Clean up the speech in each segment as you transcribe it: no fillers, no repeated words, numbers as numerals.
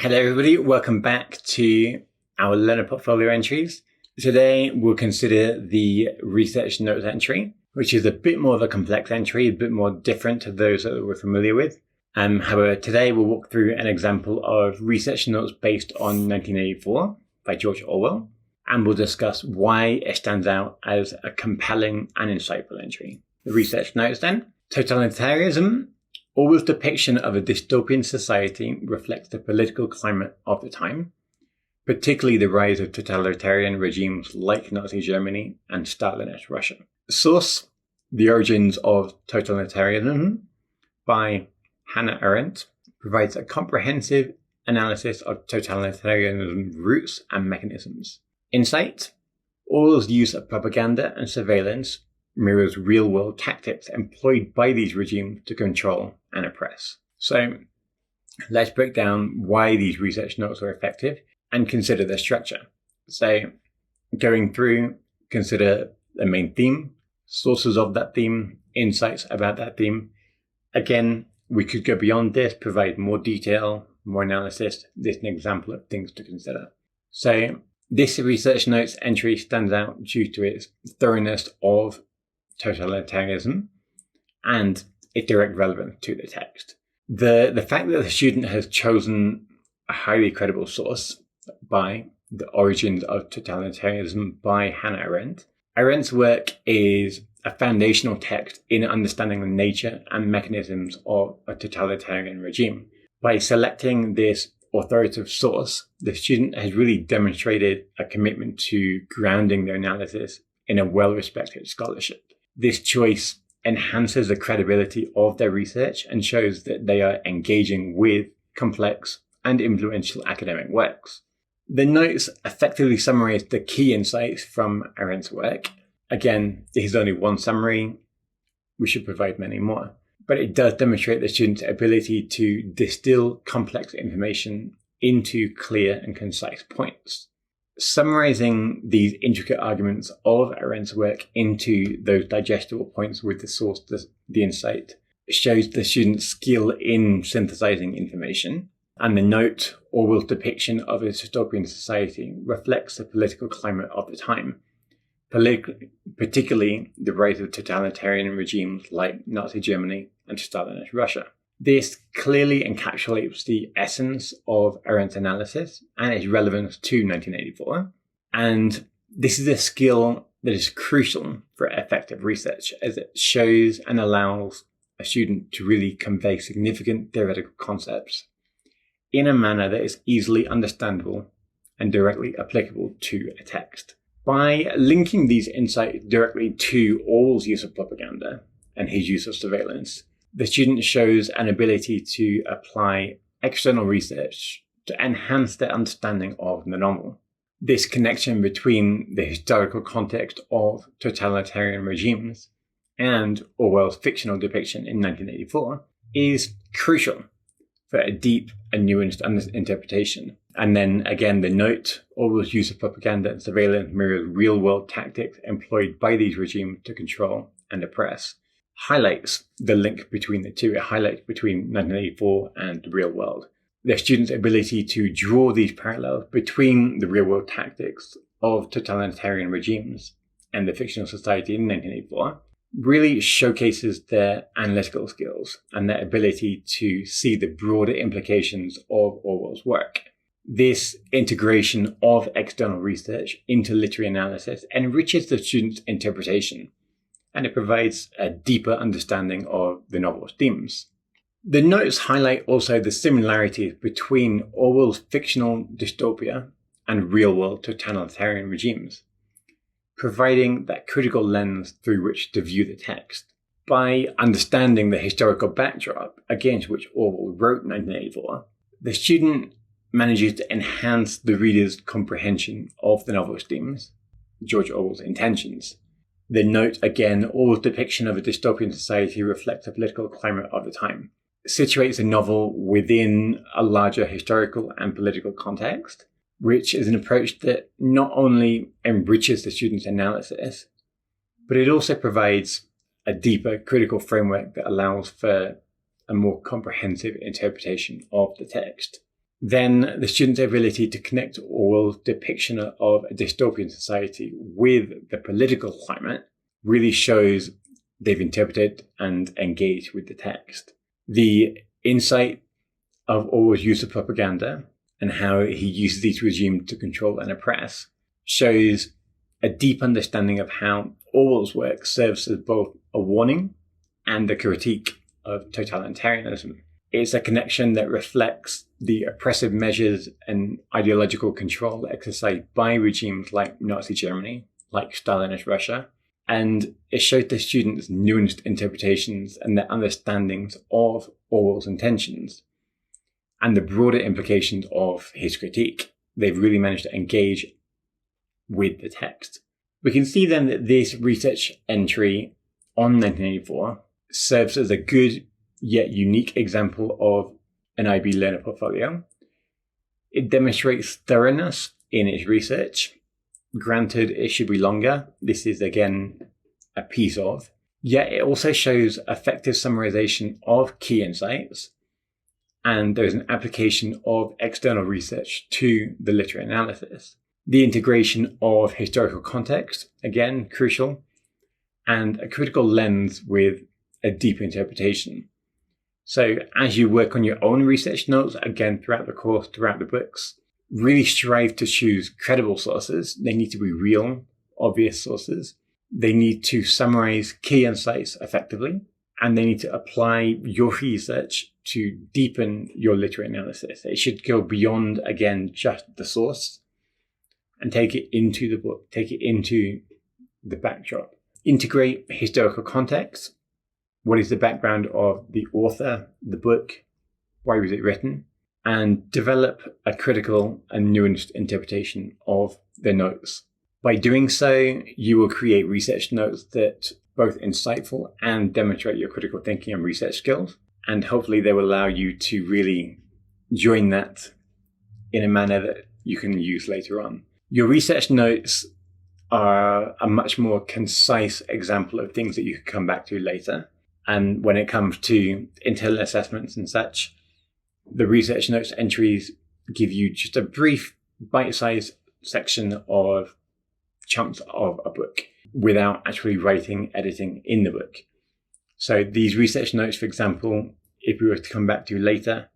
Hello everybody, welcome back to our learner portfolio entries. Today we'll consider the research notes entry, which is a bit more of a complex entry, a bit more different to those that we're familiar with. However, today we'll walk through an example of research notes based on 1984 by George Orwell, and we'll discuss why it stands out as a compelling and insightful entry. The research notes then. Totalitarianism. Orwell's depiction of a dystopian society reflects the political climate of the time, particularly the rise of totalitarian regimes like Nazi Germany and Stalinist Russia. Source: The Origins of Totalitarianism by Hannah Arendt provides a comprehensive analysis of totalitarianism's roots and mechanisms. Insight: Orwell's use of propaganda and surveillance mirrors real-world tactics employed by these regimes to control and oppress. So let's break down why these research notes are effective and consider their structure. So going through, consider the main theme, sources of that theme, insights about that theme. Again, we could go beyond this, provide more detail, more analysis. This is an example of things to consider. So this research notes entry stands out due to its thoroughness of totalitarianism and its direct relevance to the text. The fact that the student has chosen a highly credible source by The Origins of Totalitarianism by Hannah Arendt. Arendt's work is a foundational text in understanding the nature and mechanisms of a totalitarian regime. By selecting this authoritative source, the student has really demonstrated a commitment to grounding their analysis in a well-respected scholarship. This choice enhances the credibility of their research and shows that they are engaging with complex and influential academic works. The notes effectively summarize the key insights from Arendt's work. Again, this is only one summary. We should provide many more. But it does demonstrate the student's ability to distill complex information into clear and concise points. Summarizing these intricate arguments of Arendt's work into those digestible points with the source, the insight, shows the student's skill in synthesizing information. And the note, Orwell's depiction of a dystopian society, reflects the political climate of the time, particularly the rise of totalitarian regimes like Nazi Germany and Stalinist Russia. This clearly encapsulates the essence of Arendt's analysis and its relevance to 1984. And this is a skill that is crucial for effective research, as it shows and allows a student to really convey significant theoretical concepts in a manner that is easily understandable and directly applicable to a text. By linking these insights directly to Orwell's use of propaganda and his use of surveillance, the student shows an ability to apply external research to enhance their understanding of the novel. This connection between the historical context of totalitarian regimes and Orwell's fictional depiction in 1984 is crucial for a deep and nuanced interpretation. And then again, the note, Orwell's use of propaganda and surveillance mirrors real-world tactics employed by these regimes to control and oppress, highlights the link between the two. It highlights between 1984 and the real world. The student's ability to draw these parallels between the real world tactics of totalitarian regimes and the fictional society in 1984 really showcases their analytical skills and their ability to see the broader implications of Orwell's work. This integration of external research into literary analysis enriches the student's interpretation, and it provides a deeper understanding of the novel's themes. The notes highlight also the similarities between Orwell's fictional dystopia and real-world totalitarian regimes, providing that critical lens through which to view the text. By understanding the historical backdrop against which Orwell wrote 1984, the student manages to enhance the reader's comprehension of the novel's themes, George Orwell's intentions. The note, again, Orwell's depiction of a dystopian society reflects the political climate of the time. It situates the novel within a larger historical and political context, which is an approach that not only enriches the student's analysis, but it also provides a deeper critical framework that allows for a more comprehensive interpretation of the text. then the students' ability to connect Orwell's depiction of a dystopian society with the political climate really shows they've interpreted and engaged with the text. The insight of Orwell's use of propaganda and how he uses these regimes to control and oppress shows a deep understanding of how Orwell's work serves as both a warning and a critique of totalitarianism. It's a connection that reflects the oppressive measures and ideological control exercised by regimes like Nazi Germany, like Stalinist Russia, and it shows the students nuanced interpretations and their understandings of Orwell's intentions and the broader implications of his critique. They've really managed to engage with the text. We can see then that this research entry on 1984 serves as a good yet unique example of an IB learner portfolio. It demonstrates thoroughness in its research. Granted, it should be longer. This is, again, a piece of. Yet it also shows effective summarization of key insights, and there's an application of external research to the literary analysis. The integration of historical context, again, crucial, and a critical lens with a deep interpretation. So as you work on your own research notes, again, throughout the course, throughout the books, really strive to choose credible sources. They need to be real, obvious sources. They need to summarize key insights effectively, and they need to apply your research to deepen your literary analysis. It should go beyond, again, just the source and take it into the book, take it into the backdrop. Integrate historical context. What is the background of the author, the book? Why was it written? And develop a critical and nuanced interpretation of the notes. By doing so, you will create research notes that both insightful and demonstrate your critical thinking and research skills. And hopefully they will allow you to really join that in a manner that you can use later on. Your research notes are a much more concise example of things that you can come back to later. And when it comes to internal assessments and such, the research notes entries give you just a brief bite-sized section of chunks of a book without actually writing, editing in the book. So these research notes, for example, if we were to come back to later,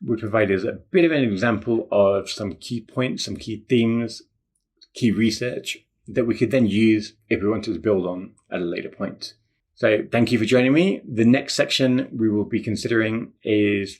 would provide us a bit of an example of some key points, some key themes, key research that we could then use if we wanted to build on at a later point. So thank you for joining me. The next section we will be considering is